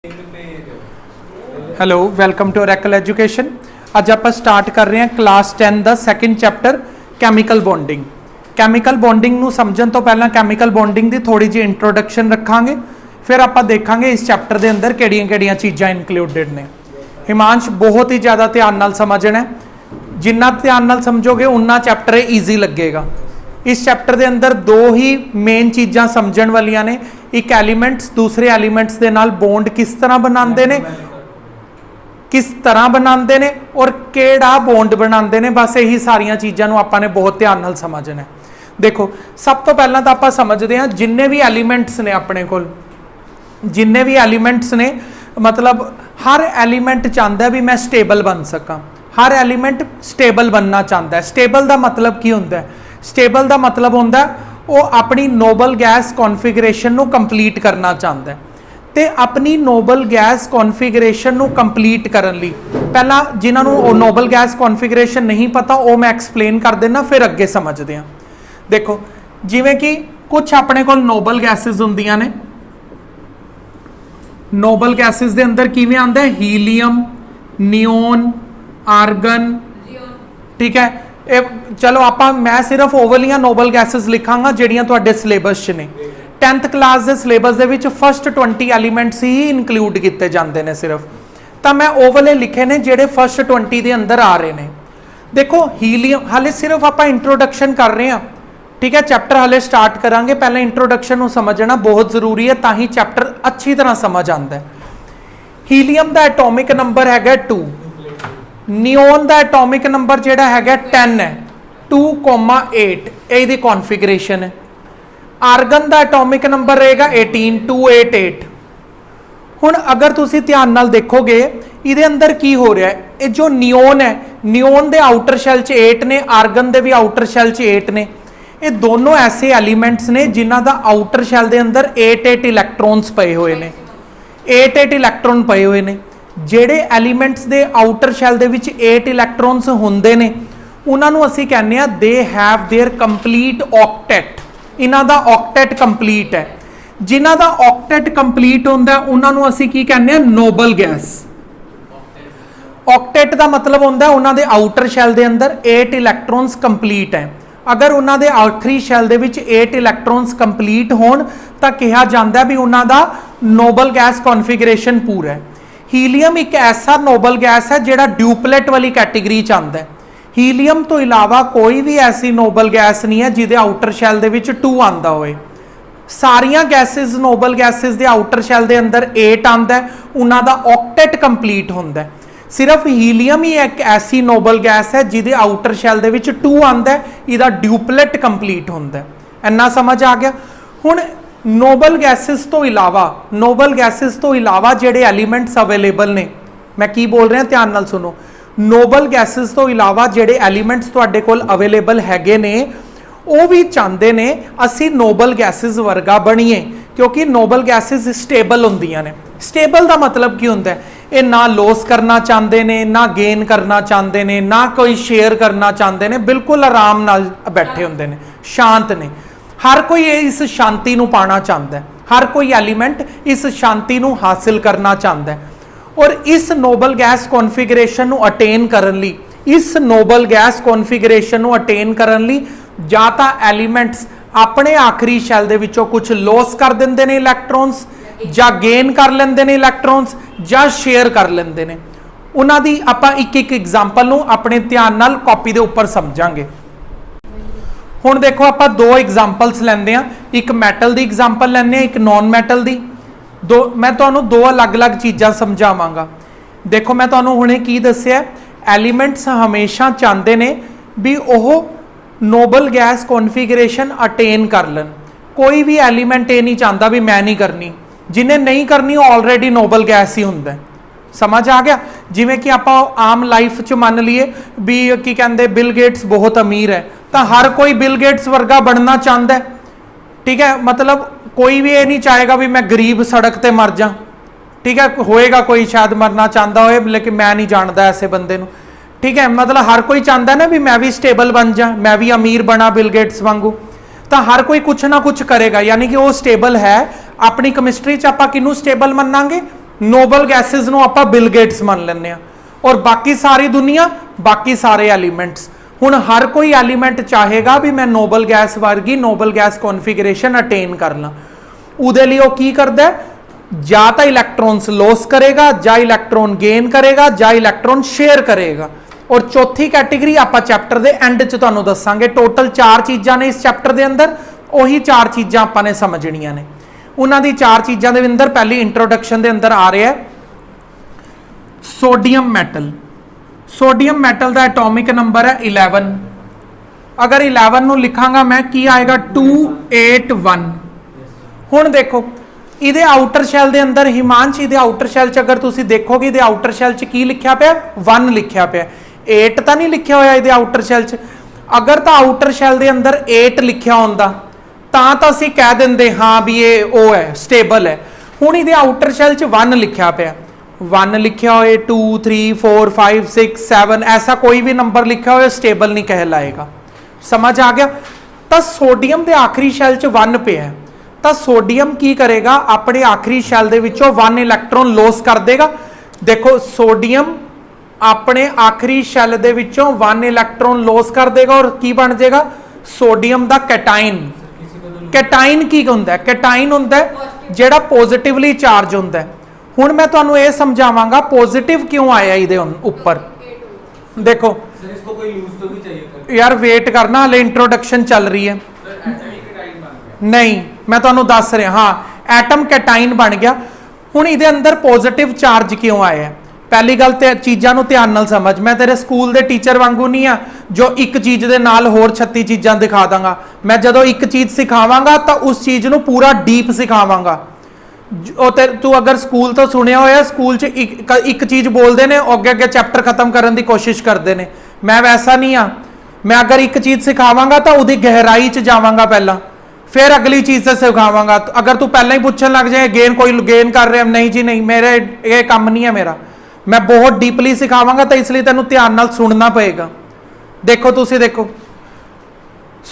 Hello welcome to Oracle education. अज आप start कर रहे हैं क्लास 10 का second chapter chemical bonding. Chemical bonding नूं समझण तो पहला कैमिकल बॉन्डिंग की थोड़ी जी इंट्रोडक्शन रखांगे, फिर आप देखांगे इस चैप्टर के अंदर किहड़ियां-किहड़ियां चीज़ां इंक्लूडिड ने। हिमांश बहुत ही ज़्यादा ध्यान नाल समझना है, जिन्ना ध्यान नाल समझोगे उन्ना चैप्टर ईजी लगेगा। इस चैप्टर के अंदर दो ही मेन चीज़ां समझण वालियां ने, एक एलीमेंट्स दूसरे एलीमेंट्स के नाल बॉन्ड किस तरह बनाते हैं, किस तरह बनाते हैं और केड़ा बॉन्ड बनाते हैं। बस यही सारिया चीज़ों आपने बहुत ध्यान नाल समझना है। देखो सब तो पहला तो आप समझते हैं जिन्ने भी एलीमेंट्स ने अपने को, जिन्ने भी एलीमेंट्स ने मतलब हर एलीमेंट चाहता है भी मैं स्टेबल बन सका, हर एलीमेंट स्टेबल बनना चाहता है। स्टेबल का मतलब की होंदा है? स्टेबल का मतलब होंदा है वो अपनी नोबल गैस कॉन्फिगरेशन को कंप्लीट करना चाहता है। तो अपनी नोबल गैस कॉन्फिगरेशन को कंप्लीट करने लई पहला जिन्होंने नोबल गैस कॉन्फिगरेशन नहीं पता वो मैं एक्सप्लेन कर देना, फिर अगे समझते हैं। देखो जिवें कि कुछ अपने को नोबल गैसेज होंदियां ने, नोबल गैसेज के अंदर किवें आंदा है हीलियम, नियोन, आर्गन, ठीक है। चलो आप मैं सिर्फ वो वालियां नोबल गैसेज लिखांगा जिहड़ियां तुहाडे सिलेबस च ने। 10th क्लास के सिलेबस दे विच फस्ट 20 एलीमेंट्स ही इंक्लूड किए जाते हैं सिर्फ, तो मैं वो वाले लिखे ने जिहड़े फस्ट 20 के अंदर आ रहे हैं। देखो हीलियम हाले सिर्फ आप इंट्रोडक्शन कर रहे हैं, ठीक है। चैप्टर हाले स्टार्ट करांगे, पहले इंट्रोडक्शन को समझना बहुत जरूरी है, ताही चैप्टर अच्छी तरह समझ आता है। हीलियम का एटॉमिक नंबर है 2, नियोन का एटॉमिक नंबर जिहड़ा है 10 है, 2,8 ये कॉन्फिगरेशन है। आर्गन का एटॉमिक नंबर रहेगा 18, 288। हुण अगर तुसी ध्यान नाल देखोगे इहदे अंदर की हो रहा है, ये जो नियोन है, नियोन के आउटर शैल च 8 ने, आर्गन के भी आउटर शैल च 8 ने। ये दोनों ऐसे एलीमेंट्स ने जिन्हां दा आउटर शैल के अंदर 8 इलैक्ट्रॉन्स पे हुए ने, 8 इलैक्ट्रॉन पे हुए ने। ਜਿਹੜੇ एलीमेंट्स ਦੇ आउटर शैल ਦੇ ਵਿੱਚ 8 ਇਲੈਕਟ੍ਰੋਨਸ ਹੁੰਦੇ ਨੇ ਉਹਨਾਂ ਨੂੰ ਅਸੀਂ ਕਹਿੰਦੇ ਆ ਦੇ ਹੈਵ देयर ਕੰਪਲੀਟ ਆਕਟੈਟ। ਇਹਨਾਂ ਦਾ ਆਕਟੈਟ ਕੰਪਲੀਟ ਹੈ। ਜਿਨ੍ਹਾਂ ਦਾ ਆਕਟੈਟ ਕੰਪਲੀਟ ਹੁੰਦਾ ਉਹਨਾਂ ਨੂੰ ਅਸੀਂ ਕੀ ਕਹਿੰਦੇ ਆ ਨੋਬਲ ਗੈਸ। ਆਕਟੈਟ ਦਾ ਮਤਲਬ ਹੁੰਦਾ ਉਹਨਾਂ ਦੇ ਆਊਟਰ ਸ਼ੈਲ ਦੇ ਅੰਦਰ 8 ਇਲੈਕਟ੍ਰੋਨਸ ਕੰਪਲੀਟ ਹੈ। ਅਗਰ ਉਹਨਾਂ ਦੇ ਆਖਰੀ ਸ਼ੈਲ ਦੇ ਵਿੱਚ 8 ਇਲੈਕਟ੍ਰੋਨਸ ਕੰਪਲੀਟ ਹੋਣ ਤਾਂ ਕਿਹਾ ਜਾਂਦਾ ਵੀ ਉਹਨਾਂ ਦਾ ਨੋਬਲ ਗੈਸ ਕਨਫਿਗਰੇਸ਼ਨ ਪੂਰਾ ਹੈ। हीलियम एक ऐसा नोबल गैस है जिहड़ा ड्यूपलेट वाली कैटेगरी च आंदा है। हीलियम तो इलावा कोई भी ऐसी नोबल गैस नहीं है जिहदे आउटर शैल दे विच 2 आंदा होए। सारियां गैसेस नोबल गैसेस दे आउटर शैल दे अंदर 8 आंदा है, उन्हां दा ऑक्टेट कंप्लीट हुंदा है। सिर्फ हीलियम ही एक ऐसी नोबल गैस है जिहदे आउटर शैल दे विच 2 आंदा है, इहदा ड्यूपलेट कंप्लीट हुंदा है। इन्ना समझ आ गया। हुण नोबल गैसेस तो इलावा, नोबल गैसेस तो इलावा जिहड़े एलीमेंट्स अवेलेबल ने, मैं की बोल रहा ध्यान नाल सुनो। नोबल गैसेस तो इलावा जिहड़े एलीमेंट्स तुहाडे कोल अवेलेबल हैगे ने वो भी चाहते ने असी नोबल गैसेस वर्गा बणीए, क्योंकि नोबल गैसेस स्टेबल होंदियां ने। स्टेबल का मतलब की होंदा है, ये ना लॉस करना चाहते ने, ना गेन करना चाहते ने, ना कोई शेयर करना चाहते ने, बिल्कुल आराम नाल बैठे होंदे ने, शांत ने। हर कोई इस शांति नूं पाना चाहता है, हर कोई एलीमेंट इस शांति नूं हासिल करना चाहता है। और इस नोबल गैस कॉन्फिगरेशन नूं अटेन करन लई, इस नोबल गैस कॉन्फिगरेशन नूं अटेन करन लई जां तां एलीमेंट्स अपने आखिरी शैल दे विचों कुछ लॉस कर दिंदे ने इलैक्ट्रॉन्स, जां गेन कर लेंदे ने इलैक्ट्रॉन्स, जां शेयर कर लेंदे ने। उन्हां दी आपां एक एग्जांपल नूं अपने ध्यान नाल कॉपी दे उपर समझांगे। हुण देखो आप दो एग्जाम्पल्स लैंदे आ, एक मैटल की एग्जाम्पल लैंदे, एक नॉन मैटल की। दो मैं तुहानूं दो अलग अलग चीज़ां समझावांगा। देखो मैं तुहानूं हुणे की दस्सिआ, एलीमेंट्स हमेशा चाहते ने भी ओह नोबल गैस कॉन्फिगरेशन अटेन कर लन। कोई भी एलीमेंट ये नहीं चाहता भी मैं नहीं करनी, जिन्हें नहीं करनी ऑलरेडी नोबल गैस ही हुंदा है। समझ आ गया। जिवें कि आप आम लाइफ च मान लीए भी की कहते बिल गेट्स बहुत अमीर है, तो हर कोई बिल गेट्स वर्गा बनना चाहता है, ठीक है। मतलब कोई भी ये नहीं चाहेगा भी मैं गरीब सड़क ते मर जा, ठीक है। होएगा कोई शायद मरना चाहता होए, लेकिन मैं नहीं जानता ऐसे बंदे नूं, ठीक है। मतलब हर कोई चाहता है ना भी मैं भी स्टेबल बन जा, मैं भी अमीर बना बिल गेट्स वांगू, तो हर कोई कुछ ना कुछ करेगा, यानी कि वो स्टेबल है। अपनी केमिस्ट्री च आपां किनू स्टेबल मन्नांगे, ਨੋਬਲ ਗੈਸਿਸ ਨੂੰ ਆਪਾਂ ਬਿਲ ਗੇਟਸ ਮੰਨ ਲੈਂਦੇ ਆ ਔਰ ਬਾਕੀ ਸਾਰੀ ਦੁਨੀਆ ਬਾਕੀ ਸਾਰੇ ਐਲੀਮੈਂਟਸ। ਹੁਣ ਹਰ ਕੋਈ ਐਲੀਮੈਂਟ ਚਾਹੇਗਾ ਵੀ ਮੈਂ ਨੋਬਲ ਗੈਸ ਵਰਗੀ ਨੋਬਲ ਗੈਸ ਕੌਨਫੀਗਰੇਸ਼ਨ ਅਟੇਨ ਕਰ ਲਾਂ। ਉਹਦੇ ਲਈ ਉਹ ਕੀ ਕਰਦਾ ਹੈ, ਜਾਂ ਤਾਂ ਇਲੈਕਟ੍ਰॉन्स लॉस करेगा, ਜਾਂ ਇਲੈਕਟ੍ਰॉन गेन करेगा, ਜਾਂ ਇਲੈਕਟ੍ਰॉन शेयर करेगा। और चौथी कैटेगरी ਆਪਾਂ ਚੈप्टर ਦੇ ਐਂਡ 'ਚ ਤੁਹਾਨੂੰ ਦੱਸਾਂਗੇ। ਟੋਟਲ 4 ਚੀਜ਼ਾਂ ਨੇ ਇਸ ਚੈप्टर ਦੇ ਅੰਦਰ, ਉਹੀ 4 ਚੀਜ਼ਾਂ ਆਪਾਂ ਨੇ ਸਮਝਣੀਆਂ ਨੇ। ਉਹਨਾਂ ਦੀ 4 ਚੀਜ਼ਾਂ ਦੇ ਅੰਦਰ ਪਹਿਲੀ ਇੰਟਰੋਡਕਸ਼ਨ ਦੇ ਅੰਦਰ ਆ ਰਿਹਾ ਸੋਡੀਅਮ ਮੈਟਲ। ਸੋਡੀਅਮ ਮੈਟਲ ਦਾ ਐਟੋਮਿਕ ਨੰਬਰ ਹੈ 11। ਅਗਰ 11 ਨੂੰ ਲਿਖਾਂਗਾ ਮੈਂ, ਕੀ ਆਏਗਾ 281। ਹੁਣ ਦੇਖੋ ਇਹਦੇ ਆਊਟਰ ਸ਼ੈਲ ਦੇ ਅੰਦਰ, ਹਿਮਾਂਸ਼ ਇਹਦੇ ਆਊਟਰ ਸ਼ੈਲ 'ਚ ਅਗਰ ਤੁਸੀਂ ਦੇਖੋਗੇ ਇਹਦੇ ਆਊਟਰ ਸ਼ੈਲ 'ਚ ਕੀ ਲਿਖਿਆ ਪਿਆ, 1 ਲਿਖਿਆ ਪਿਆ। 8 ਤਾਂ ਨਹੀਂ ਲਿਖਿਆ ਹੋਇਆ ਇਹਦੇ ਆਊਟਰ ਸ਼ੈਲ 'ਚ। ਅਗਰ ਤਾਂ ਆਊਟਰ ਸ਼ੈਲ ਦੇ ਅੰਦਰ 8 ਲਿਖਿਆ ਹੁੰਦਾ ਤਾਂ ਅਸੀਂ ਕਹਿ ਦਿੰਦੇ ਹਾਂ ਵੀ ਇਹ ਉਹ ਹੈ, ਸਟੇਬਲ ਹੈ। ਹੁਣ ਇਹਦੇ ਆਊਟਰ ਸ਼ੈਲ 'ਚ 1 ਲਿਖਿਆ ਪਿਆ, 1 ਲਿਖਿਆ ਹੋਏ, 2 3 4 5 6 7 ऐसा कोई भी नंबर लिखा हो स्टेबल नहीं कहलाएगा। समझ आ गया। तो सोडियम के आखिरी शैल च 1 पे है, तो सोडियम की करेगा अपने आखिरी शैल दे विचों 1 इलैक्ट्रॉन लॉस कर देगा। देखो सोडियम अपने आखिरी शैल दे विचों 1 इलैक्ट्रॉन लॉस कर देगा और की बन जाएगा सोडियम दा कैटाइन। कैटाइन की हुंदा है? कैटाइन हुंदा है जिहड़ा पॉजिटिवली चार्ज हुंदा है। ਹੁਣ मैं ਤੁਹਾਨੂੰ ਇਹ ਸਮਝਾਵਾਂਗਾ पॉजिटिव क्यों आया ਇਹਦੇ ਉੱਪਰ। देखो सर इसको कोई यूज तो भी चाहिए यार, वेट करना, हले इंट्रोडक्शन चल रही है। नहीं, मैं ਤੁਹਾਨੂੰ ਦੱਸ ਰਿਹਾ। हाँ, एटम कैटाइन बन गया। ਹੁਣ ਇਹਦੇ अंदर पॉजिटिव चार्ज क्यों आया है? पहली गल ते चीज़ां नूं ध्यान नाल समझ। मैं तेरे स्कूल दे टीचर वांगू नहीं आ जो एक चीज़ दे नाल होर 36 चीज़ां दिखा दांगा। मैं जदों एक चीज़ सिखावांगा तो उस चीज़ नूं पूरा डीप सिखावांगा। तू अगर स्कूल तो सुनिया होया, स्कूल च एक चीज़ बोलते हैं, अगे अगे चैप्टर खत्म करने की कोशिश करते हैं। मैं वैसा नहीं हाँ। मैं अगर एक चीज़ सिखावांगा तो उसकी गहराई च जावांगा पहला, फिर अगली चीज़ से सिखावांगा। अगर तू पहले ही पूछन लग जाए गेन, कोई गेन कर रहे, नहीं जी नहीं, मेरे ये काम नहीं है मेरा। मैं बहुत डीपली सिखावांगा, तो इसलिए तेनों ध्यान नाल सुनना पएगा। देखो तुसी देखो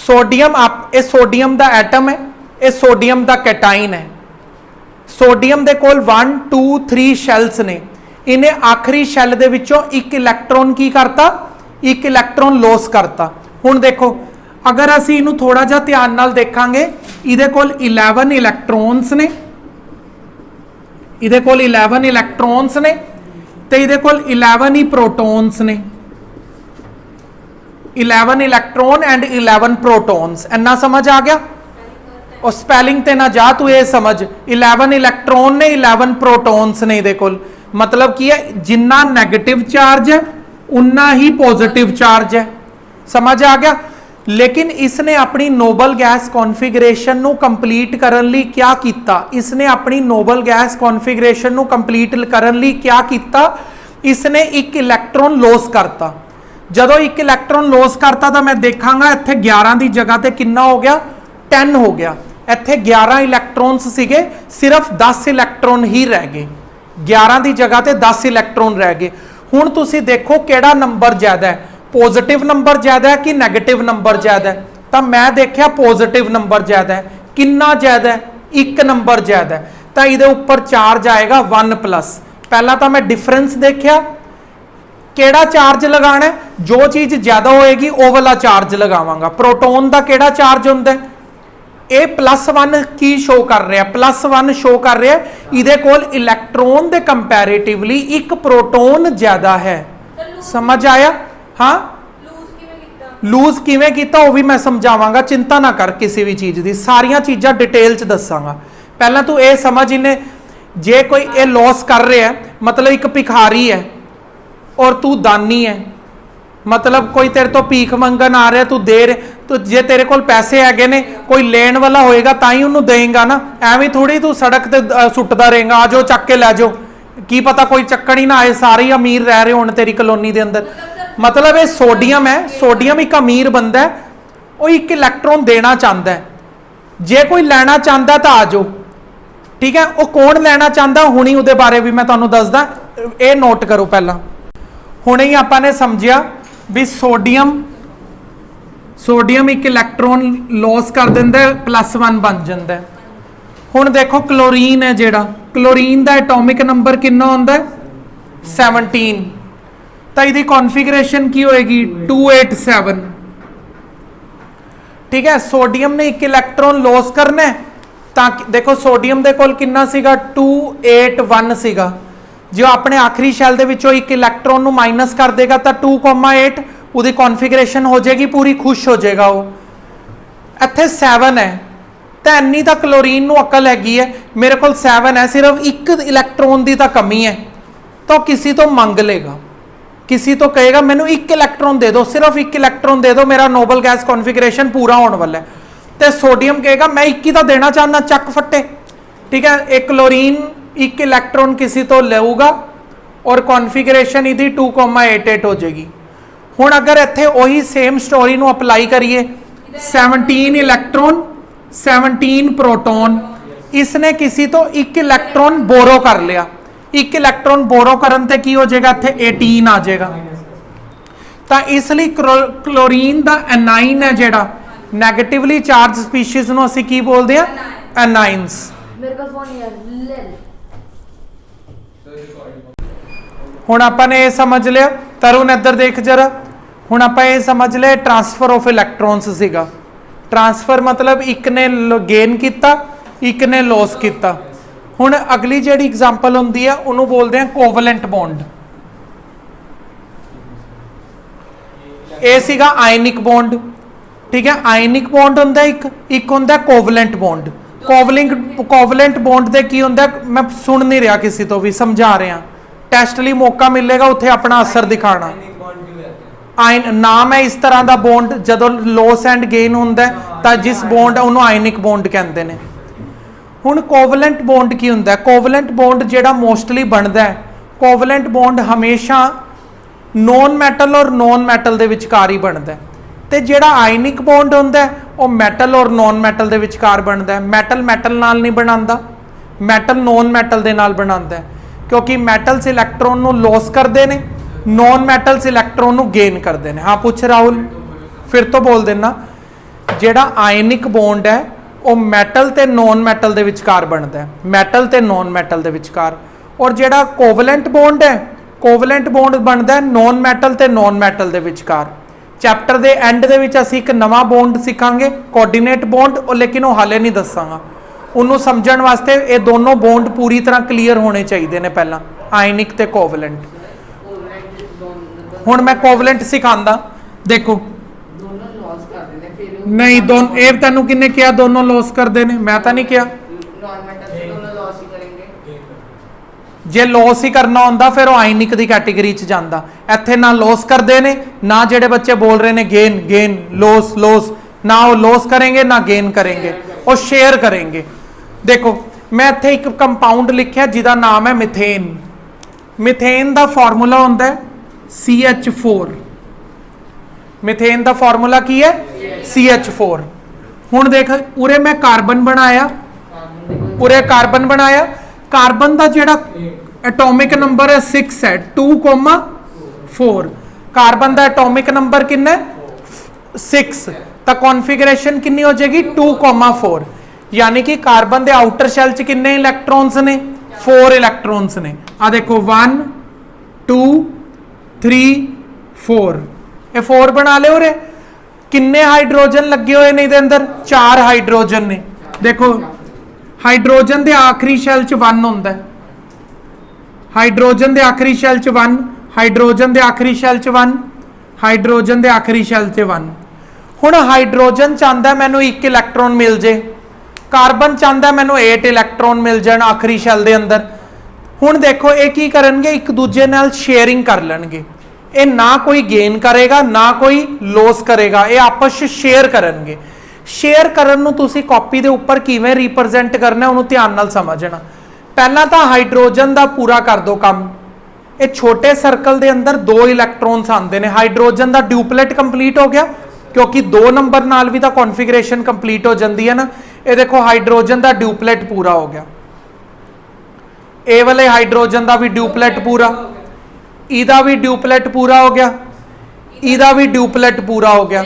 सोडियम, आप ये सोडियम का एटम है, ये सोडियम का कैटाइन है। सोडियम दे कोल 1 2 3 शैल्स ने। इन्हें आखिरी शैल दे विचों एक इलैक्ट्रॉन की करता, एक इलैक्ट्रॉन लॉस करता। हुण देखो अगर असी इनू थोड़ा जा ध्यान नाल देखांगे, इहदे कोल 11 इलैक्ट्रॉन्स ने, इहदे कोल 11 इलैक्ट्रॉन्स ने ते इहदे कोल 11 ही प्रोटॉन्स ने। 11 इलैक्ट्रॉन एंड 11 प्रोटॉन्स। इन्ना समझ आ गया? और स्पैलिंग ते ना जा, तू ये समझ 11 इलैक्ट्रॉन ने, 11 प्रोटॉन्स ने। इहदे कोल मतलब की है, जिन्ना नेगेटिव चार्ज है उन्ना ही पॉजिटिव चार्ज है। समझ आ गया? लेकिन इसने अपनी नोबल गैस कॉन्फिगरेशन नू कंप्लीट करन लई क्या कीता? इसने अपनी नोबल गैस कॉन्फिगरेशन नू कंप्लीट करन लई क्या कीता? इसने एक इलैक्ट्रॉन लॉस करता। जदों एक इलैक्ट्रॉन लॉस करता तो मैं देखांगा इत्थे 11 की जगह ते कितना हो गया, 10 हो गया। इत्थे 11 इलैक्ट्रॉन्स सीगे, सिर्फ 10 इलैक्ट्रॉन ही रह गए। 11 की जगह ते 10 इलैक्ट्रॉन रह गए। हुण तुसी देखो किहड़ा नंबर ज्यादा है, पॉजिटिव नंबर ज्यादा है कि नैगेटिव नंबर ज्यादा है? तो मैं देखा पॉजिटिव नंबर ज्यादा है। कितना ज्यादा है? 1 नंबर ज्यादा है। तो इहदे उपर चार्ज आएगा 1+। पहला तो मैं डिफरेंस देखा, केड़ा चार्ज लगाना है, जो चीज ज्यादा होएगी वो वाला चार्ज लगावांगा। प्रोटोन का केड़ा चार्ज होंदा है? ये +1 की शो कर रहा है, +1 शो कर रहा है। इहदे कोल इलैक्ट्रॉन दे कंपैरेटिवली एक प्रोटोन ज्यादा है। समझ आया? हाँ, लूज किवें कीता वो भी मैं समझावांगा, चिंता ना कर किसी भी चीज़ की, सारिया चीज़ां डिटेल च दसांगा। पहला तू ये समझ, इन्हें जे कोई ये लॉस कर रहा है मतलब एक भिखारी है और तू दानी है, मतलब कोई तेरे तो भीख मंगन आ रहा, तू दे रहे, तो जे तेरे कोल पैसे हैगे ने, कोई लेन वाला होएगा तां ही उन्होंने देगा ना। एवं थोड़ी तू सड़क ते सुटदा रहेगा, आ जाओ चक के लै जाओ, की पता कोई चक्कन ही ना आए, सारे ही अमीर रह रहे होण तेरी कलोनी दे अंदर। मतलब ये सोडियम है, सोडियम एक अमीर बंदा है, वो एक इलैक्ट्रॉन देना चाहता है। जे कोई लेना चाहता तो आ जाओ, ठीक है। वो कौन लेना चाहता हुणी उहदे बारे भी मैं तुहानूं दसदा, ये नोट करो। पहला हुणे ही आपां ने समझिया भी सोडियम एक इलैक्ट्रॉन लॉस कर दिंदा है, +1 बन जाता है। हुण देखो क्लोरीन है जिहड़ा क्लोरीन का एटॉमिक नंबर कितना होंदा है 17, तो इसकी कॉन्फिगरेशन की होएगी 287। ठीक है, सोडियम ने एक इलैक्ट्रॉन लॉस करना है, ताकि देखो सोडियम दे कोल कितना सीगा 281 सीगा, जो अपने आखिरी शैल दे विचों एक इलैक्ट्रॉन नु माइनस कर देगा तो 2,8 उसकी कॉन्फिगरेशन हो जाएगी, पूरी खुश हो जाएगा वो। इत्थे 7 है, तो इन्नी तो क्लोरीन नु अकल हैगी है, मेरे को 7 है, सिर्फ एक इलैक्ट्रॉन की तो कमी है, तो किसी तो मंग लेगा, किसी तो कहेगा मैनू एक इलैक्ट्रॉन दे दो, सिर्फ एक इलैक्ट्रॉन दे दो, मेरा नोबल गैस कॉन्फिगरेशन पूरा होने वाला है। तो सोडियम कहेगा मैं एक ही तो देना चाहना, चक फट्टे। ठीक है, एक क्लोरीन एक इलैक्ट्रॉन किसी तो लेगा और कॉन्फिगरेशन इसकी 2,88 हो जाएगी। हुण अगर इत्थे वही सेम स्टोरी नू अप्लाई करिए, 17 इलैक्ट्रॉन 17 प्रोटॉन, इसने किसी तो एक इलैक्ट्रॉन बोरो कर लिया, एक इलैक्ट्रॉन बोरो करन ते की हो जाएगा, इत्थे 18 आ जाएगा। तो इसलिए क्लोरीन का एनाइन है जिहड़ा नैगेटिवली चार्ज स्पीशीज नूं असीं की बोलदे आ, एनाइन्स। मेरे का फोन यार ले ले। हुण आपां ने ये समझ लिया, तरुण इधर देख जरा, हुण आपां ये समझ लिया ट्रांसफर ऑफ इलैक्ट्रॉन्स सीगा। ट्रांसफर मतलब एक ने गेन किया, एक ने लॉस किया। हुण अगली जिहड़ी एग्जांपल हुंदी है उहनूं बोलदे हैं कोवलेंट बॉन्ड। ये सीगा आयनिक बॉन्ड। ठीक है, आयनिक बॉन्ड हुंदा एक हुंदा कोवलेंट बॉन्ड। कोवलेंट बॉन्ड दे की हुंदा, मैं सुन नहीं रहा किसी तो भी, समझा रहा, टेस्ट ਲਈ मौका मिलेगा उत्थे अपना असर दिखाना। आयन नाम है इस तरह का बॉन्ड, जदों लॉस एंड गेन हुंदा तां जिस बॉन्ड उहनूं आयनिक बॉन्ड कहंदे ने। हुण कोवलेंट बॉन्ड की हुंदा है? कोवलेंट बॉन्ड जिहड़ा मोस्टली बनदा है, कोवलेंट बॉन्ड हमेशा नॉन मैटल और नॉन मैटल दे विचकार ही बनदा है, ते जिहड़ा आयनिक बॉन्ड हुंदा है वो मैटल और नॉन मैटल दे विचकार बनदा है। मैटल मैटल नाल नहीं बनांदा, मैटल नॉन मैटल दे नाल बनांदा है, क्योंकि मैटल्स इलैक्ट्रॉन नूं लॉस करदे ने, नॉन मैटल्स इलैक्ट्रॉन नूं गेन करदे ने। हाँ पुछ राहुल, फिर तो बोल देना। जिहड़ा आयनिक बॉन्ड है वो मैटल ते नॉन मैटल दे विचकार बनदा है, मैटल ते नॉन मैटल दे विचकार। और जिहड़ा कोवलेंट बॉन्ड है, कोवलेंट बॉन्ड बनदा है नॉन मैटल ते नॉन मैटल दे विचकार। चैप्टर दे एंड दे विच असीं एक नवां बॉन्ड सिखांगे, कोऑर्डिनेट बॉन्ड, लेकिन वो हाले नहीं दसांगा। उन्होंने समझण वास्ते ये दोनों बॉन्ड पूरी तरह क्लीयर होने चाहिए ने पहला, आयनिक ते कोवलेंट। हुण मैं कोवलेंट सिखांदा, देखो दोनों लॉस कर देने फिर नहीं, दोनों ये तैनूं किन्ने कहा दोनों लॉस करदे ने? मैं तो नहीं कहा। नॉन मेटल से दोनों लॉस ही करेंगे। जे लॉस ही करना होंदा फिर वो आयनिक की कैटेगरी च जांदा। इत्थे ना लॉस करदे ने, ना जेडे बच्चे बोल रहे ने गेन गेन लॉस लॉस, ना वो लॉस करेंगे ना गेन करेंगे, वो शेयर करेंगे। देखो मैं इत्थे एक कंपाउंड लिखिया जिहदा नाम है मिथेन। मिथेन का फार्मूला होंदा है CH4। मिथेन का फार्मूला की है CH4। हुण देख उरे मैं कार्बन बनाया, उरे कार्बन बनाया, कार्बन का जिहड़ा एटॉमिक नंबर है 6 है, 2,4। कार्बन का एटॉमिक नंबर कितना है 6, तो कॉन्फिगरेशन कितनी हो जाएगी 2,4। यानी कि कार्बन के आउटर शैल च कितने इलैक्ट्रॉन्स ने? 4 इलैक्ट्रॉन्स ने। आ देखो 1 2 3 4, ये 4 बना ले। उरे किन्ने हाइड्रोजन लगे हुए ने इहदे अंदर? 4 हाइड्रोजन ने। देखो हाइड्रोजन के आखिरी शैल च 1 होंदा है, हाइड्रोजन के आखिरी शैल च 1, हाइड्रोजन के आखिरी शैल च 1, हाइड्रोजन के आखिरी शैल च 1। हुण हाइड्रोजन चाहता मैनू 1 इलैक्ट्रॉन मिल जे, कार्बन चाहता मैनू 8 इलैक्ट्रॉन मिल जाण आखिरी शैल दे अंदर। हुण देखो ये की करनगे, एक दूजे नाल शेयरिंग कर लैणगे। ये ना कोई गेन करेगा ना कोई लॉस करेगा, ये आपस में शेयर करनगे। शेयर करन नूं तुसीं कॉपी दे उपर किवें रिप्रजेंट करना उहनूं ध्यान नाल समझना। पहला तो हाइड्रोजन का पूरा कर दो काम। ये छोटे सर्कल के अंदर 2 इलैक्ट्रॉन्स आते हैं, हाइड्रोजन का ड्यूपलेट कंप्लीट हो गया, क्योंकि 2 नंबर नाल भी तो कॉन्फिगरेशन कंप्लीट हो जाती है ना। ये देखो हाइड्रोजन का ड्यूपलेट पूरा हो गया, ए वाले हाइड्रोजन का भी ड्यूपलेट पूरा, इहदा भी ड्यूपलेट पूरा हो गया, इहदा भी ड्यूपलेट पूरा हो गया।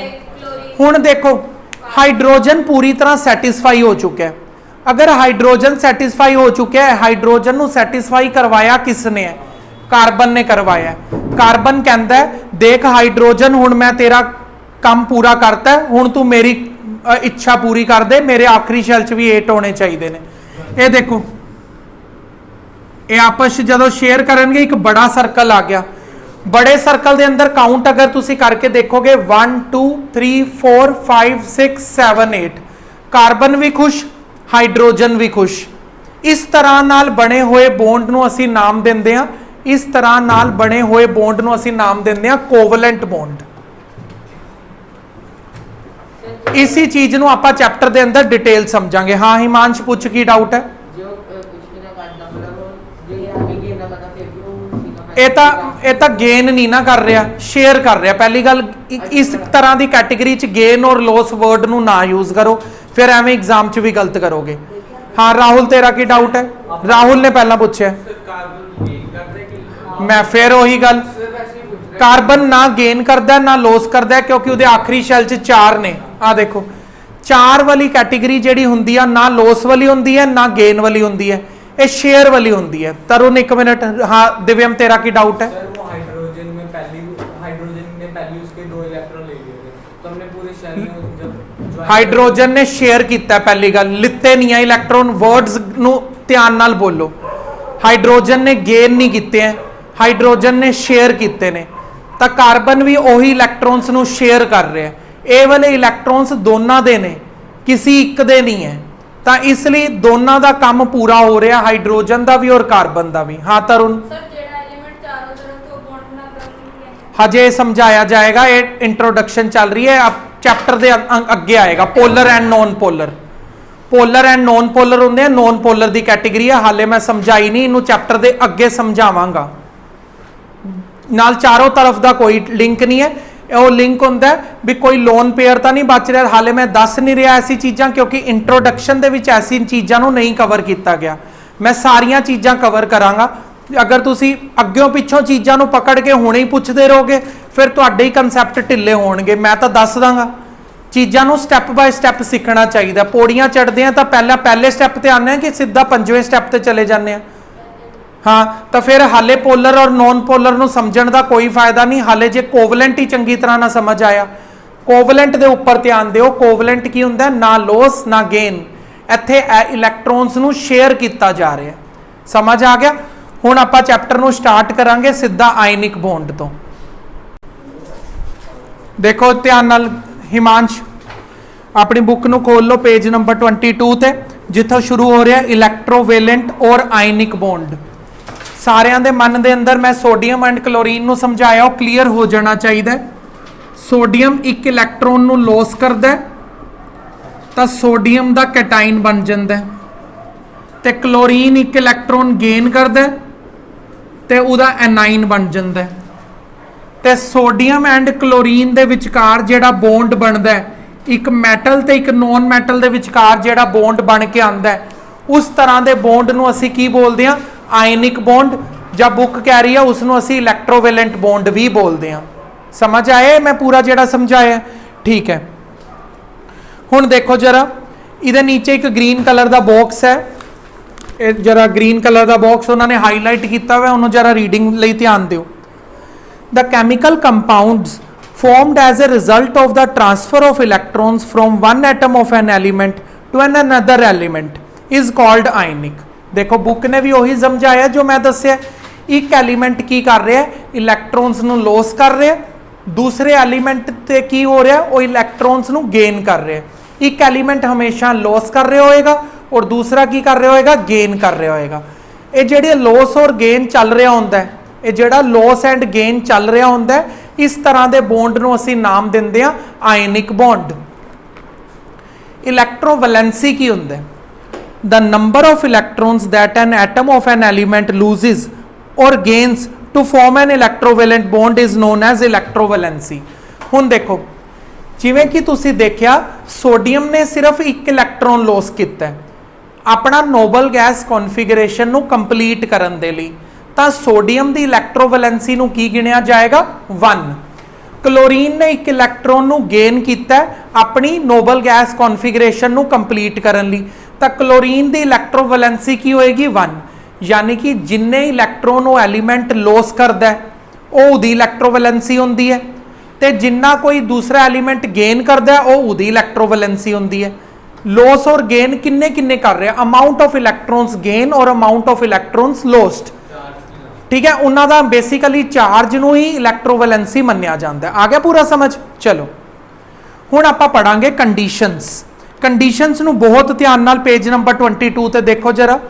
हुण देखो हाइड्रोजन पूरी तरह सैटिस्फाई हो चुका है। अगर हाइड्रोजन सैटिस्फाई हो चुका है, हाइड्रोजन ਨੂੰ सैटिस्फाई करवाया किसने है? कार्बन ने करवाया। कार्बन कहता है देख हाइड्रोजन हुण मैं तेरा काम पूरा करता है, हुण तू मेरी इच्छा पूरी कर दे, मेरे आखिरी शैल च भी 8 होने चाहिए ने। ये देखो ये आपस जदों शेयर करनगे एक बड़ा सर्कल आ गया। बड़े सर्कल के अंदर काउंट अगर तुसी करके देखोगे 1 2 3 4 5 6 7 8 कार्बन भी खुश, हाइड्रोजन भी खुश। इस तरह नाल बने हुए बॉन्ड नूं असीं नाम दिंदे हां, इस तरह नाल बने हुए बॉन्ड नूं असीं नाम दिंदे हां कोवलेंट बॉन्ड। इसी चीज नूं आपां चैप्टर दे अंदर डिटेल समझांगे। हाँ हिमांश पूछ की डाउट है? जो कुछ भी ना करना मतलब जो आगे गेम ना करना फिर भी वो ਇਹ ਤਾਂ ਗੇਨ ਨਹੀਂ ਨਾ ਕਰ ਰਿਹਾ, ਸ਼ੇਅਰ ਕਰ ਰਿਹਾ। ਪਹਿਲੀ ਗੱਲ ਇਸ ਤਰ੍ਹਾਂ ਦੀ ਕੈਟਾਗਰੀ ਚ ਗੇਨ ਔਰ ਲੋਸ ਵਰਡ ਨੂੰ ਨਾ ਯੂਜ਼ ਕਰੋ, ਫਿਰ ਐਵੇਂ ਐਗਜ਼ਾਮ ਚ ਵੀ ਗਲਤ ਕਰੋਗੇ। ਹਾਂ ਰਾਹੁਲ ਤੇਰਾ ਕੀ ਡਾਊਟ ਹੈ? ਰਾਹੁਲ ਨੇ ਪਹਿਲਾਂ ਪੁੱਛਿਆ। ਮੈਂ ਫਿਰ ਉਹੀ ਗੱਲ, ਕਾਰਬਨ ਨਾ ਗੇਨ ਕਰਦਾ ਨਾ ਲੋਸ ਕਰਦਾ, ਕਿਉਂਕਿ ਉਹਦੇ ਆਖਰੀ ਸ਼ੈਲ ਚ 4 ਨੇ। ਆ ਦੇਖੋ 4 ਵਾਲੀ ਕੈਟਾਗਰੀ ਜਿਹੜੀ ਹੁੰਦੀ ਆ ਨਾ ਲੋਸ ਵਾਲੀ ਹੁੰਦੀ ਹੈ ਨਾ ਗੇਨ ਵਾਲੀ ਹੁੰਦੀ ਹੈ, ये शेयर वाली होती है। तरुण एक मिनट। हाँ दिव्यम तेरा की डाउट है? सर वो हाइड्रोजन में पहली उसके 2 इलेक्ट्रॉन ले लिए थे, तो हमने पूरे शेल में जब हाइड्रोजन ने शेयर किया। पहली गल लिते नहीं है इलेक्ट्रॉन, वर्ड्स नु ध्यान नाल बोलो। हाइड्रोजन ने गेन नहीं किए हैं, हाइड्रोजन ने शेयर किए ने। तो कार्बन भी ਉਹੀ इलेक्ट्रॉन्स नु शेयर कर रहे हैं। ਇਹ वाले इलेक्ट्रॉन्स दोनों दे ने, किसी एक दे नहीं है। ਤਾਂ ਇਸ ਲਈ ਦੋਨਾਂ ਦਾ ਕੰਮ ਪੂਰਾ ਹੋ ਰਿਹਾ, ਹਾਈਡਰੋਜਨ ਦਾ ਵੀ ਔਰ ਕਾਰਬਨ ਦਾ ਵੀ। ਹਾਂ ਤਰੁਣ ਸਰ ਜਿਹੜਾ ਐਲੀਮੈਂਟ ਚਾਰੋਂ ਤਰਫ ਤੋਂ ਬੌਂਡ ਬਣਾ ਕਰ ਹਜੇ ਸਮਝਾਇਆ ਜਾਏਗਾ, ਇਹ ਇੰਟਰੋਡਕਸ਼ਨ ਚੱਲ ਰਹੀ ਹੈ। ਅਬ ਚੈਪਟਰ ਦੇ ਅੱਗੇ ਆਏਗਾ polar and non polar. Polar and non polar ਹੁੰਦੇ ਆ, ਨੌਨ ਪੋਲਰ ਦੀ ਕੈਟਾਗਰੀ ਆ, ਹਾਲੇ ਮੈਂ ਸਮਝਾਈ ਨਹੀਂ, ਇਹਨੂੰ ਚੈਪਟਰ ਦੇ ਅੱਗੇ ਸਮਝਾਵਾਂਗਾ। ਨਾਲ ਚਾਰੋਂ ਤਰਫ ਦਾ ਕੋਈ ਲਿੰਕ ਨਹੀਂ ਹੈ, ਉਹ ਲਿੰਕ ਹੁੰਦਾ ਵੀ ਕੋਈ ਲੋਨ ਪੇਅਰ ਤਾਂ ਨਹੀਂ ਬਚ ਰਿਹਾ। ਹਾਲੇ ਮੈਂ ਦੱਸ ਨਹੀਂ ਰਿਹਾ ਐਸੀ ਚੀਜ਼ਾਂ, ਕਿਉਂਕਿ ਇੰਟਰੋਡਕਸ਼ਨ ਦੇ ਵਿੱਚ ਐਸੀ ਚੀਜ਼ਾਂ ਨੂੰ ਨਹੀਂ ਕਵਰ ਕੀਤਾ ਗਿਆ। ਮੈਂ ਸਾਰੀਆਂ ਚੀਜ਼ਾਂ ਕਵਰ ਕਰਾਂਗਾ। ਅਗਰ ਤੁਸੀਂ ਅੱਗਿਓਂ ਪਿੱਛੋਂ ਚੀਜ਼ਾਂ ਨੂੰ ਪਕੜ ਕੇ ਹੁਣੇ ਹੀ ਪੁੱਛਦੇ ਰਹੋਗੇ ਫਿਰ ਤੁਹਾਡੇ ਹੀ ਕਨਸੈਪਟ ਢਿੱਲੇ ਹੋਣਗੇ। ਮੈਂ ਤਾਂ ਦੱਸ ਦਾਂਗਾ, ਚੀਜ਼ਾਂ ਨੂੰ ਸਟੈਪ ਬਾਏ ਸਟੈਪ ਸਿੱਖਣਾ ਚਾਹੀਦਾ। ਪੌੜੀਆਂ ਚੜ੍ਹਦੇ ਆ ਤਾਂ ਪਹਿਲੇ ਸਟੈਪ ਤੇ ਆਉਂਦੇ ਆ ਕਿ ਸਿੱਧਾ 5ਵੇਂ ਸਟੈਪ ਤੇ ਚਲੇ ਜਾਂਦੇ ਆ। हाँ तो फिर हाले पोलर और नॉन पोलर ਨੂੰ ਸਮਝਣ ਦਾ ਕੋਈ ਫਾਇਦਾ ਨਹੀਂ ਹਾਲੇ, ਜੇ ਕੋਵਲੈਂਟ ਹੀ ਚੰਗੀ ਤਰ੍ਹਾਂ ਨਾ ਸਮਝ ਆਇਆ। ਕੋਵਲੈਂਟ ਦੇ ਉੱਪਰ ਧਿਆਨ ਦਿਓ। ਕੋਵਲੈਂਟ ਕੀ ਹੁੰਦਾ? ਨਾ ਲੋਸ ਨਾ ਗੇਨ। ਇੱਥੇ ਇਲੈਕਟ੍ਰੋਨਸ ਨੂੰ ਸ਼ੇਅਰ ਕੀਤਾ ਜਾ ਰਿਹਾ। ਸਮਝ ਆ ਗਿਆ? ਹੁਣ ਆਪਾਂ ਚੈਪਟਰ ਨੂੰ ਸਟਾਰਟ ਕਰਾਂਗੇ ਸਿੱਧਾ ਆਇਨਿਕ ਬੌਂਡ ਤੋਂ। ਦੇਖੋ ਧਿਆਨ ਨਾਲ ਹਿਮਾਂਸ਼ ਆਪਣੀ ਬੁੱਕ ਨੂੰ ਖੋਲ ਲਓ, ਪੇਜ ਨੰਬਰ 22 ਤੇ, ਜਿੱਥੋਂ ਸ਼ੁਰੂ ਹੋ ਰਿਹਾ ਇਲੈਕਟ੍ਰੋਵੈਲੈਂਟ ਔਰ ਆਇਨਿਕ ਬੌਂਡ। ਸਾਰਿਆਂ ਦੇ ਮਨ ਦੇ ਅੰਦਰ ਮੈਂ ਸੋਡੀਅਮ ਐਂਡ ਕਲੋਰੀਨ ਨੂੰ ਸਮਝਾਇਆ, ਉਹ ਕਲੀਅਰ ਹੋ ਜਾਣਾ ਚਾਹੀਦਾ। ਸੋਡੀਅਮ ਇੱਕ ਇਲੈਕਟ੍ਰੋਨ ਨੂੰ ਲੋਸ ਕਰਦਾ ਤਾਂ ਸੋਡੀਅਮ ਦਾ ਕੈਟਾਇਨ ਬਣ ਜਾਂਦਾ ਤੇ ਕਲੋਰੀਨ ਇੱਕ ਇਲੈਕਟ੍ਰੋਨ ਗੇਨ ਕਰਦਾ ਤੇ ਉਹਦਾ ਐਨਾਇਨ ਬਣ ਜਾਂਦਾ। ਤੇ ਸੋਡੀਅਮ ਐਂਡ ਕਲੋਰੀਨ ਦੇ ਵਿਚਕਾਰ ਜਿਹੜਾ ਬੌਂਡ ਬਣਦਾ ਹੈ, ਇੱਕ ਮੈਟਲ ਤੇ ਇੱਕ ਨੌਨ ਮੈਟਲ ਦੇ ਵਿਚਕਾਰ ਜਿਹੜਾ ਬੌਂਡ ਬਣ ਕੇ ਆਉਂਦਾ ਹੈ, ਉਸ ਤਰ੍ਹਾਂ ਦੇ ਬੌਂਡ ਨੂੰ ਅਸੀਂ ਕੀ ਬੋਲਦੇ ਹਾਂ? Ionic bond. ਜਾਂ ਬੁੱਕ ਕਹਿ ਰਹੀ ਹੈ ਉਸ ਨੂੰ ਅਸੀਂ ਇਲੈਕਟ੍ਰੋਵੈਲੈਂਟ ਬੌਂਡ ਵੀ ਬੋਲਦੇ ਹਾਂ। ਸਮਝ ਆਏ ਮੈਂ ਪੂਰਾ ਜਿਹੜਾ ਸਮਝਾਇਆ? ਠੀਕ ਹੈ। ਹੁਣ ਦੇਖੋ ਜਰਾ, ਇਹਦੇ ਨੀਚੇ ਇੱਕ ਗ੍ਰੀਨ ਕਲਰ ਦਾ ਬਾਕਸ ਹੈ। ਇਹ ਜਰਾ ਗ੍ਰੀਨ ਕਲਰ ਦਾ ਬਾਕਸ ਉਹਨਾਂ ਨੇ ਹਾਈਲਾਈਟ ਕੀਤਾ ਹੋਇਆ, ਉਹਨੂੰ ਜਰਾ ਰੀਡਿੰਗ ਲਈ ਧਿਆਨ ਦਿਓ। The chemical compounds formed as a result of the transfer of electrons from one atom of an element to another element is called ionic। देखो बुक ने भी वही समझाया जो मैं दसिया। एक एलीमेंट की कर रहा है? इलैक्ट्रॉन्स ਨੂੰ लॉस कर रहा है। दूसरे एलीमेंट ਤੇ ਕੀ ਹੋ ਰਿਹਾ? ਉਹ ਇਲੈਕਟ੍ਰੋਨਸ ਨੂੰ ਗੇਨ ਕਰ ਰਿਹਾ। ਇੱਕ एलीमेंट हमेशा लॉस कर ਰਿਹਾ ਹੋਏਗਾ और दूसरा ਕੀ ਕਰ ਰਿਹਾ ਹੋਏਗਾ? गेन कर ਰਿਹਾ ਹੋਏਗਾ। ਇਹ ਜਿਹੜੇ लॉस और गेन ਚੱਲ ਰਿਹਾ ਹੁੰਦਾ ਹੈ, ਇਹ ਜਿਹੜਾ लॉस एंड गेन ਚੱਲ ਰਿਹਾ ਹੁੰਦਾ ਹੈ, ਇਸ ਤਰ੍ਹਾਂ ਦੇ ਬੌਂਡ ਨੂੰ ਅਸੀਂ ਨਾਮ ਦਿੰਦੇ ਆ ਆਇਨਿਕ ਬੌਂਡ। ਇਲੈਕਟ੍ਰੋਵੈਲੈਂਸੀ ਕੀ ਹੁੰਦਾ ਹੈ? The number of electrons that an atom of an element loses or gains to form an electrovalent bond is known as electrovalency। ਹੁਣ ਦੇਖੋ ਜਿਵੇਂ ਕਿ ਤੁਸੀਂ ਦੇਖਿਆ ਸੋਡੀਅਮ ਨੇ ਸਿਰਫ ਇੱਕ ਇਲੈਕਟ੍ਰੋਨ ਲੋਸ ਕੀਤਾ ਹੈ ਆਪਣਾ ਨੋਬਲ ਗੈਸ ਕਨਫੀਗਰੇਸ਼ਨ ਨੂੰ ਕੰਪਲੀਟ ਕਰਨ ਦੇ ਲਈ, ਤਾਂ ਸੋਡੀਅਮ ਦੀ ਇਲੈਕਟ੍ਰੋਵੈਲੈਂਸੀ ਨੂੰ ਕੀ ਗਿਣਿਆ ਜਾਏਗਾ? 1। ਕਲੋਰੀਨ ਨੇ ਇੱਕ ਇਲੈਕਟ੍ਰੋਨ ਨੂੰ ਗੇਨ ਕੀਤਾ ਆਪਣੀ ਨੋਬਲ ਗੈਸ ਕਨਫੀਗਰੇਸ਼ਨ ਨੂੰ ਕੰਪਲੀਟ ਕਰਨ ਲਈ, ਤਾਂ ਕਲੋਰੀਨ ਦੀ ਇਲੈਕਟ੍ਰੋਵੈਲੈਂਸੀ ਕੀ ਹੋਏਗੀ 1, यानी कि जिन्ने इलैक्ट्रॉन वो एलीमेंट लॉस करता है वो उदी इलैक्ट्रोवैलेंसी होंदी है, ते जिन्ना कोई दूसरा एलीमेंट गेन करता है वो उदी इलैक्ट्रोवैलेंसी होंदी है। लॉस और गेन किन्ने किन्ने कर रहे हैं, अमाउंट ऑफ इलैक्ट्रॉन्स गेन और अमाउंट ऑफ इलैक्ट्रॉन्स लॉस्ट, ठीक है। उन्हां दा बेसिकली चार्ज नूं ही इलैक्ट्रोवैलेंसी मन्निया जाता है। आ गया पूरा समझ? चलो हुण आपां पढ़ांगे कंडीशनस। कंडीशनस नूं बहुत ध्यान नाल पेज नंबर 22 ते देखो जरा।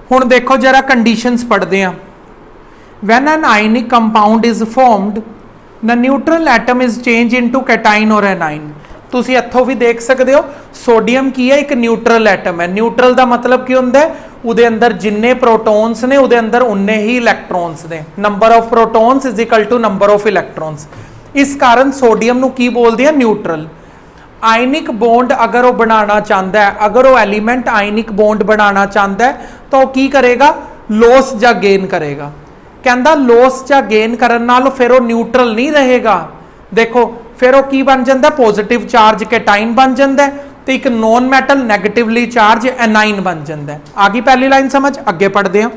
हुण देखो जरा कंडीशनस पढ़ते हैं। When an ionic compound is formed the neutral atom is change into cation और एनाइन। तुसी इत्थों भी देख सकते हो सोडियम की है एक न्यूट्रल एटम है। न्यूट्रल का मतलब की होंदा है उहदे अंदर जिन्ने प्रोटॉन्स ने उहदे अंदर उन्ने ही इलैक्ट्रॉन्स ने। Number of protons is equal to number of electrons. इस कारण सोडियम नूं की बोलदे हैं न्यूट्रल। आयनिक बॉन्ड अगर वो बनाना चाहता है, अगर वो एलीमेंट आयनिक बॉन्ड बनाना चाहता है तो वो की करेगा, लॉस या गेन करेगा। कहता लॉस या गेन करन नाल फिर वो न्यूट्रल नहीं रहेगा। देखो फिर वो की बन जाता, पॉजिटिव चार्ज कैटाइन बन जाता है, तो एक नॉन मैटल नैगेटिवली चार्ज एनाइन बन जाता है। आ गई पहली लाइन समझ? अगे पढ़ते हैं।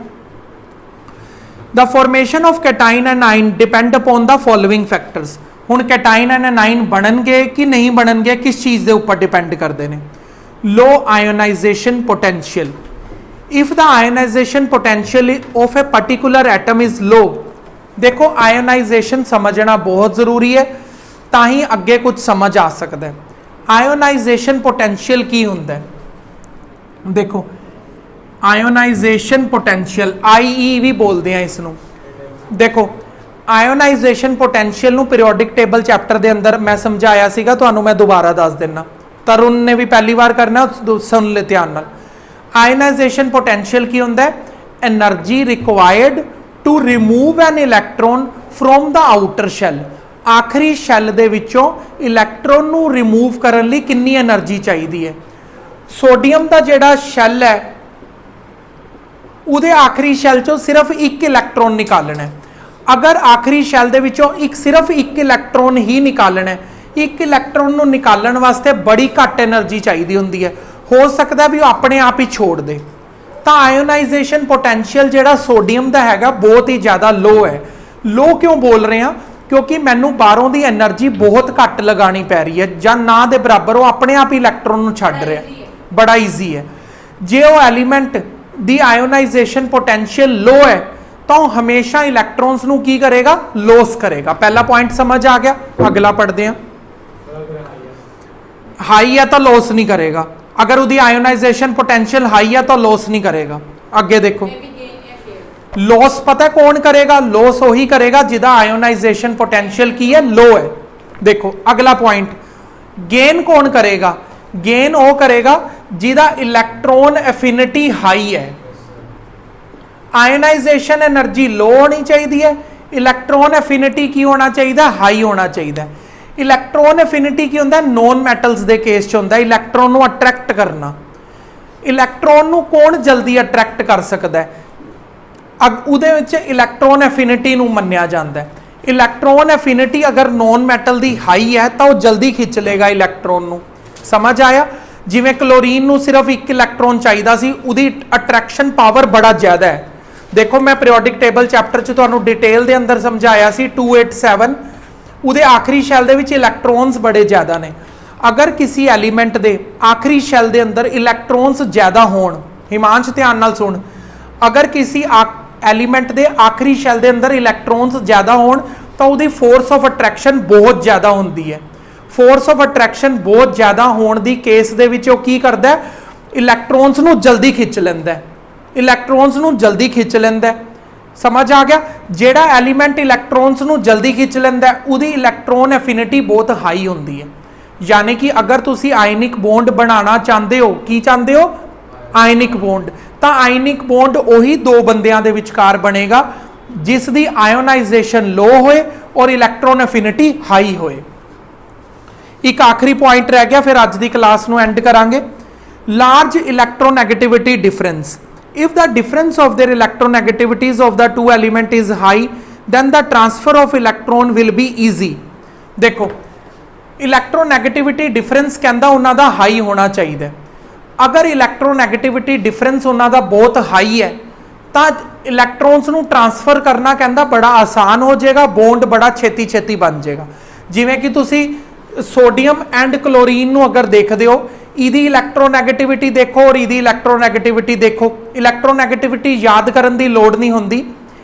The formation of cation and ion depend upon the following factors. हुण कैटाइन एंड एनाइन बननगे कि नहीं बननगे किस चीज़ के ऊपर डिपेंड करते हैं? Low ionisation potential. If the ionisation potential of a particular atom is low. देखो आयोनाइजेशन समझना बहुत जरूरी है, ताही अगे कुछ समझ आ सकता है। आयोनाइजेशन पोटेंशियल की होंदा है? देखो आयोनाइजेशन पोटेंशियल IE भी बोलते हैं इसनों। देखो आयोनाइजेशन पोटेंशियल नूं पीरियोडिक टेबल चैप्टर के अंदर मैं समझाया सीगा, तुहानूं मैं दोबारा दस देना। तरुण ने भी पहली बार करना, सुन ले ध्यान नाल। आयोनाइजेशन पोटेंशियल की होंदा है? Energy required to remove an electron from the outer shell. आखिरी शैल दे विचों इलैक्ट्रॉन नूं रिमूव करन लई कितनी एनर्जी चाहिदी है। सोडियम का जिहड़ा शैल है उहदे आखिरी शैल चों सिर्फ एक इलैक्ट्रॉन निकालना है। अगर आखिरी शैल दे विचों सिर्फ एक इलैक्ट्रॉन ही निकालना है, एक इलैक्ट्रॉन नूं निकालण वास्ते बड़ी घट एनर्जी चाहिदी हुंदी है, हो सकता भी वो अपने आप ही छोड़ दे। तो आयोनाइजेशन पोटेंशियल जिहड़ा सोडियम का हैगा बहुत ही ज़्यादा लो है। लो क्यों बोल रहे हैं? क्योंकि मैनू बाहरों की एनर्जी बहुत घट लगानी पै रही है, जां ना दे बराबर वो अपने आप ही इलैक्ट्रॉन नूं छड्ड रहा है। बड़ा ईजी है। जे वो एलीमेंट दी आयोनाइजेशन पोटेंशियल लो है तो हमेशा इलैक्ट्रॉन्स नूं की करेगा, लॉस करेगा। पहला पॉइंट समझ आ गया। अगला पढ़ते हैं। हाई है तो लॉस नहीं करेगा। अगर उसकी आयोनाइजेशन पोटेंशियल हाई है तो लॉस नहीं करेगा। आगे देखो लॉस पता है कौन करेगा? लॉस वही करेगा जिदा आयोनाइजेशन पोटेंशियल की है लो है। देखो अगला पॉइंट, गेन कौन करेगा? गेन वो करेगा जिदा इलैक्ट्रॉन एफिनिटी हाई है। आयोनाइजेशन एनर्जी लो होनी चाहिए है, इलैक्ट्रॉन एफिनिटी की होना चाहिए? हाई होना चाहिए। इलैक्ट्रॉन एफिनिटी की होंदा? नॉन मैटल्स दे केस च होंदा इलैक्ट्रॉन नूं अट्रैक्ट करना। इलैक्ट्रॉन नूं कौन जल्दी अट्रैक्ट कर सकता है? उहदे विच इलैक्ट्रॉन एफिनिटी नूं मन्निया जाता है। इलैक्ट्रॉन एफिनिटी अगर नॉन मैटल दी हाई है तो वह जल्दी खिंच लेगा इलैक्ट्रॉन नूं। समझ आया? जिवें क्लोरीन नूं सिर्फ एक इलैक्ट्रॉन चाहिए सी, उहदी अट्रैक्शन पावर बड़ा ज़्यादा है। देखो मैं पीरियोडिक टेबल चैप्टर च तुहानूं डिटेल दे अंदर समझाया सी 287 उहदे आखिरी शैल दे विच इलैक्ट्रॉन्स बड़े ज़्यादा ने। अगर किसी एलीमेंट दे आखिरी शैल दे अंदर इलैक्ट्रॉन्स ज़्यादा होण, हिमांश ध्यान नाल सुण, अगर किसी एलीमेंट दे आखिरी शैल दे अंदर इलैक्ट्रॉन्स ज़्यादा होण तो उहदी फोर्स ऑफ अट्रैक्शन बहुत ज़्यादा होंदी है। फोर्स ऑफ अट्रैक्शन बहुत ज़्यादा होण दी केस दे विच वो की करदा है? इलैक्ट्रॉन्स नूं जल्दी खिंच लैंदा है। इलैक्ट्रॉन्स नूं जल्दी खिंच लैंदा है। समझ आ गया? जेड़ा एलीमेंट इलैक्ट्रॉन्स नूं जल्दी खिंच लैंदा है उहदी इलैक्ट्रॉन एफिनिटी बहुत हाई होंदी है। यानी कि अगर तुसी आयनिक बॉन्ड बनाना चाहते हो, की चाहते हो? आयनिक बॉन्ड, तो आयनिक बॉन्ड वही दो बंदियां दे विचकार बनेगा जिस दी आयोनाइजेशन लो होए और इलैक्ट्रॉन एफिनिटी हाई होए। एक आखिरी पॉइंट रह गया, फिर अज दी क्लास नूं एंड करांगे। Large electronegativity difference. If the difference of their electronegativities of the two element is high, then the transfer of electron will be easy. देखो इलैक्ट्रोनैगेटिविटी डिफरेंस कहता उन्हों का हाई होना चाहिए। ਅਗਰ ਇਲੈਕਟ੍ਰੋਨੈਗੇਟਿਵਿਟੀ ਡਿਫਰੈਂਸ ਉਹਨਾਂ ਦਾ ਬਹੁਤ ਹਾਈ ਹੈ ਤਾਂ ਇਲੈਕਟ੍ਰੋਨਸ ਨੂੰ ਟ੍ਰਾਂਸਫਰ ਕਰਨਾ ਕਹਿੰਦਾ ਬੜਾ ਆਸਾਨ ਹੋ ਜਾਏਗਾ, ਬੌਂਡ ਬੜਾ ਛੇਤੀ ਛੇਤੀ ਬਣ ਜਾਏਗਾ। ਜਿਵੇਂ ਕਿ ਤੁਸੀਂ ਸੋਡੀਅਮ ਐਂਡ ਕਲੋਰੀਨ ਨੂੰ ਅਗਰ ਦੇਖਦੇ ਹੋ, ਇਹਦੀ ਇਲੈਕਟ੍ਰੋਨੈਗੇਟਿਵਿਟੀ ਦੇਖੋ ਔਰ ਇਹਦੀ ਇਲੈਕਟ੍ਰੋਨੈਗੇਟਿਵਿਟੀ ਦੇਖੋ। ਇਲੈਕਟ੍ਰੋਨੈਗੇਟਿਵਿਟੀ ਯਾਦ ਕਰਨ ਦੀ ਲੋੜ ਨਹੀਂ ਹੁੰਦੀ।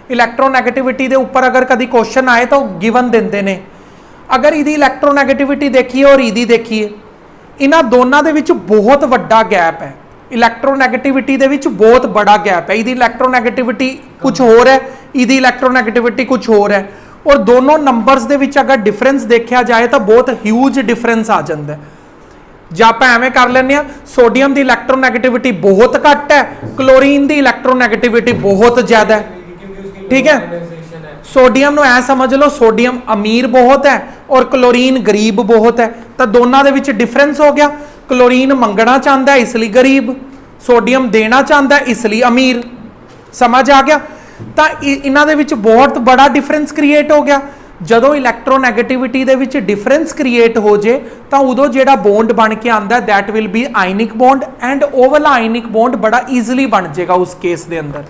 ਇਲੈਕਟ੍ਰੋਨੈਗੇਟਿਵਿਟੀ ਦੇ ਉੱਪਰ ਅਗਰ ਕਦੀ ਕੁਐਸਚਨ ਆਏ ਤਾਂ ਉਹ ਗਿਵਨ ਦਿੰਦੇ ਨੇ। ਅਗਰ ਇਹਦੀ ਇਲੈਕਟ੍ਰੋਨੈਗੇਟਿਵਿਟੀ ਦੇਖੀਏ ਔਰ ਇਹਦੀ ਦੇਖੀਏ, ਇਹਨਾਂ ਦੋਨਾਂ ਦੇ ਵਿੱਚ ਬਹੁਤ ਵੱਡਾ ਗੈਪ ਹੈ। ਇਲੈਕਟ੍ਰੋਨੈਗੇਟਿਵਿਟੀ ਦੇ ਵਿੱਚ ਬਹੁਤ ਬੜਾ ਗੈਪ ਹੈ। ਇਹਦੀ ਇਲੈਕਟ੍ਰੋਨੈਗੇਟਿਵਿਟੀ ਕੁਝ ਹੋਰ ਹੈ, ਇਹਦੀ ਇਲੈਕਟ੍ਰੋਨੈਗੇਟਿਵਿਟੀ ਕੁਝ ਹੋਰ ਹੈ, ਔਰ ਦੋਨੋਂ ਨੰਬਰਸ ਦੇ ਵਿੱਚ ਅਗਰ ਡਿਫਰੈਂਸ ਦੇਖਿਆ ਜਾਏ ਤਾਂ ਬਹੁਤ ਹਿਊਜ ਡਿਫਰੈਂਸ ਆ ਜਾਂਦਾ ਹੈ। ਜਾਂ ਆਪਾਂ ਐਵੇਂ ਕਰ ਲੈਂਦੇ ਆ, ਸੋਡੀਅਮ ਦੀ ਇਲੈਕਟ੍ਰੋਨੈਗੇਟਿਵਿਟੀ ਬਹੁਤ ਘੱਟ ਹੈ, ਕਲੋਰੀਨ ਦੀ ਇਲੈਕਟ੍ਰੋਨੈਗੇਟਿਵਿਟੀ ਬਹੁਤ ਜ਼ਿਆਦਾ ਹੈ। ਠੀਕ ਹੈ, ਸੋਡੀਅਮ ਨੂੰ ਐ ਸਮਝ ਲਓ ਸੋਡੀਅਮ ਅਮੀਰ ਬਹੁਤ ਹੈ ਔਰ ਕਲੋਰੀਨ ਗਰੀਬ ਬਹੁਤ ਹੈ, ਤਾਂ ਦੋਨਾਂ ਦੇ ਵਿੱਚ ਡਿਫਰੈਂਸ ਹੋ ਗਿਆ। ਕਲੋਰੀਨ ਮੰਗਣਾ ਚਾਹੁੰਦਾ ਇਸ ਲਈ ਗਰੀਬ, ਸੋਡੀਅਮ ਦੇਣਾ ਚਾਹੁੰਦਾ ਇਸ ਲਈ ਅਮੀਰ। ਸਮਝ ਆ ਗਿਆ? ਤਾਂ ਇਹਨਾਂ ਦੇ ਵਿੱਚ ਬਹੁਤ ਬੜਾ ਡਿਫਰੈਂਸ ਕ੍ਰੀਏਟ ਹੋ ਗਿਆ। ਜਦੋਂ ਇਲੈਕਟ੍ਰੋਨੈਗੇਟਿਵਿਟੀ ਦੇ ਵਿੱਚ ਡਿਫਰੈਂਸ ਕ੍ਰੀਏਟ ਹੋ ਜੇ ਤਾਂ ਉਦੋਂ ਜਿਹੜਾ ਬੌਂਡ ਬਣ ਕੇ ਆਂਦਾ that will be ionic bond, and ਉਹ ਵਾਲਾ ਆਇਨਿਕ ਬੌਂਡ ਬੜਾ ਈਜ਼ੀਲੀ ਬਣ ਜਾਏਗਾ ਉਸ ਕੇਸ ਦੇ ਅੰਦਰ।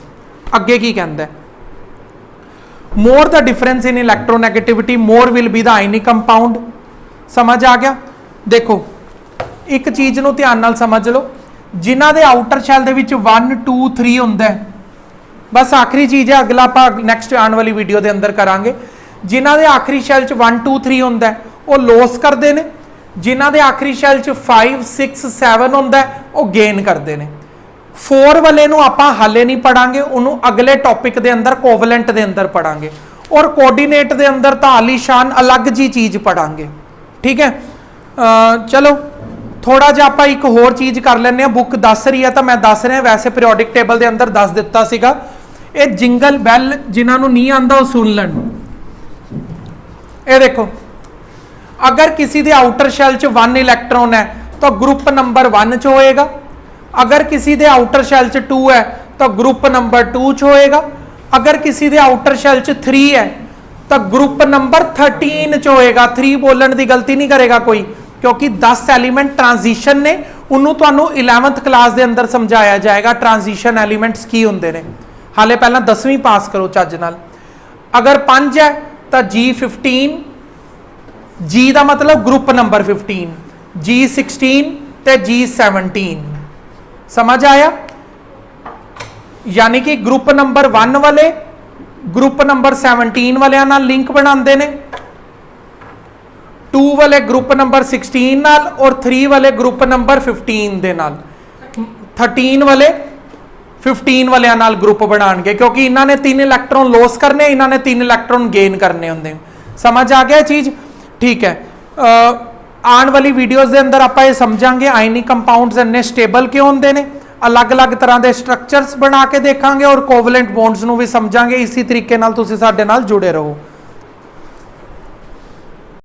ਅੱਗੇ ਕੀ ਕਹਿੰਦਾ? more the difference in electronegativity more will be the ionic compound। ਸਮਝ ਆ ਗਿਆ? ਦੇਖੋ ਇੱਕ ਚੀਜ਼ ਨੂੰ ਧਿਆਨ ਨਾਲ ਸਮਝ ਲਓ, ਜਿਨ੍ਹਾਂ ਦੇ ਆਊਟਰ ਸ਼ੈਲ ਦੇ ਵਿੱਚ 1 2 3 ਹੁੰਦਾ ਹੈ, ਬਸ ਆਖਰੀ ਚੀਜ਼ ਹੈ, ਅਗਲਾ ਆਪਾਂ ਨੈਕਸਟ ਆਉਣ ਵਾਲੀ ਵੀਡੀਓ ਦੇ ਅੰਦਰ ਕਰਾਂਗੇ। ਜਿਨ੍ਹਾਂ ਦੇ ਆਖਰੀ ਸ਼ੈਲ 'ਚ 1 2 3 ਹੁੰਦਾ ਹੈ ਉਹ ਲੋਸ ਕਰਦੇ ਨੇ, ਜਿਨ੍ਹਾਂ ਦੇ ਆਖਰੀ ਸ਼ੈਲ 'ਚ 5 6 7 ਹੁੰਦਾ ਹੈ ਉਹ ਗੇਨ ਕਰਦੇ ਨੇ। 4 ਵਾਲੇ ਨੂੰ ਆਪਾਂ ਹਾਲੇ ਨਹੀਂ ਪੜਾਂਗੇ, ਉਹਨੂੰ ਅਗਲੇ ਟੌਪਿਕ ਦੇ ਅੰਦਰ ਕੋਵਲੈਂਟ ਦੇ ਅੰਦਰ ਪੜਾਂਗੇ, ਔਰ ਕੋਆਰਡੀਨੇਟ ਦੇ ਅੰਦਰ ਤਾਂ ਆਲੀਸ਼ਾਨ ਅਲੱਗ ਜੀ ਚੀਜ਼ ਪੜਾਂਗੇ। ਠੀਕ ਹੈ, ਚਲੋ ਥੋੜਾ ਜਿਹਾ ਆਪਾਂ ਇੱਕ ਹੋਰ ਚੀਜ਼ ਕਰ ਲੈਂਦੇ ਹਾਂ। ਬੁੱਕ ਦੱਸ ਰਹੀ ਹੈ ਤਾਂ ਮੈਂ ਦੱਸ ਰਿਹਾ, ਵੈਸੇ ਪੀਰੀਓਡਿਕ ਟੇਬਲ ਦੇ ਅੰਦਰ ਦੱਸ ਦਿੱਤਾ ਸੀਗਾ। ਇਹ ਜਿੰਗਲ ਬੈਲ ਜਿਨ੍ਹਾਂ ਨੂੰ ਨਹੀਂ ਆਂਦਾ ਉਹ ਸੁਣ ਲੈਣ। ਇਹ ਦੇਖੋ, ਅਗਰ ਕਿਸੇ ਦੇ ਆਊਟਰ ਸ਼ੈਲ 'ਚ 1 ਇਲੈਕਟ੍ਰੋਨ ਹੈ ਤਾਂ ਗਰੁੱਪ ਨੰਬਰ 1 'ਚ ਹੋਏਗਾ। अगर किसी दे आउटर शैल च 2 है तो ग्रुप नंबर 2 च होएगा। अगर किसी दे आउटर शैल च 3 है तो ग्रुप नंबर 13 च होएगा। 3 बोलने की गलती नहीं करेगा कोई, क्योंकि 10 एलीमेंट ट्रांजिशन ने, उन्होंने तुहानू 11th क्लास के अंदर समझाया जाएगा ट्रांजिशन एलीमेंट्स की होंदे ने। हाले पहला 10वीं पास करो चज नाल। अगर 5 है तो G15, G का मतलब ग्रुप नंबर 15, G16 ते G17। समझ आया? यानी कि ग्रुप नंबर 1 वाले ग्रुप नंबर 17 वाले नाल लिंक बनाते हैं, 2 वाले ग्रुप नंबर 16 नाल, और 3 वाले ग्रुप नंबर 15 दे नाल, 13 वाले 15 वाले नाल ग्रुप बनाएंगे, क्योंकि इन्होंने 3 इलैक्ट्रॉन लॉस करने, इन्होंने 3 इलैक्ट्रॉन गेन करने होंगे। समझ आ गया चीज? ठीक है, आने वाली वीडियोज़ के अंदर आप ये समझांगे आयनिक कंपाउंड्स इन्ने स्टेबल क्यों होंगे ने, अलग अलग तरह के स्ट्रक्चर्स बना के देखांगे, और कोवलेंट बॉन्ड्स नूं भी समझांगे। इसी तरीके नाल तुसीं साडे नाल जुड़े रहो।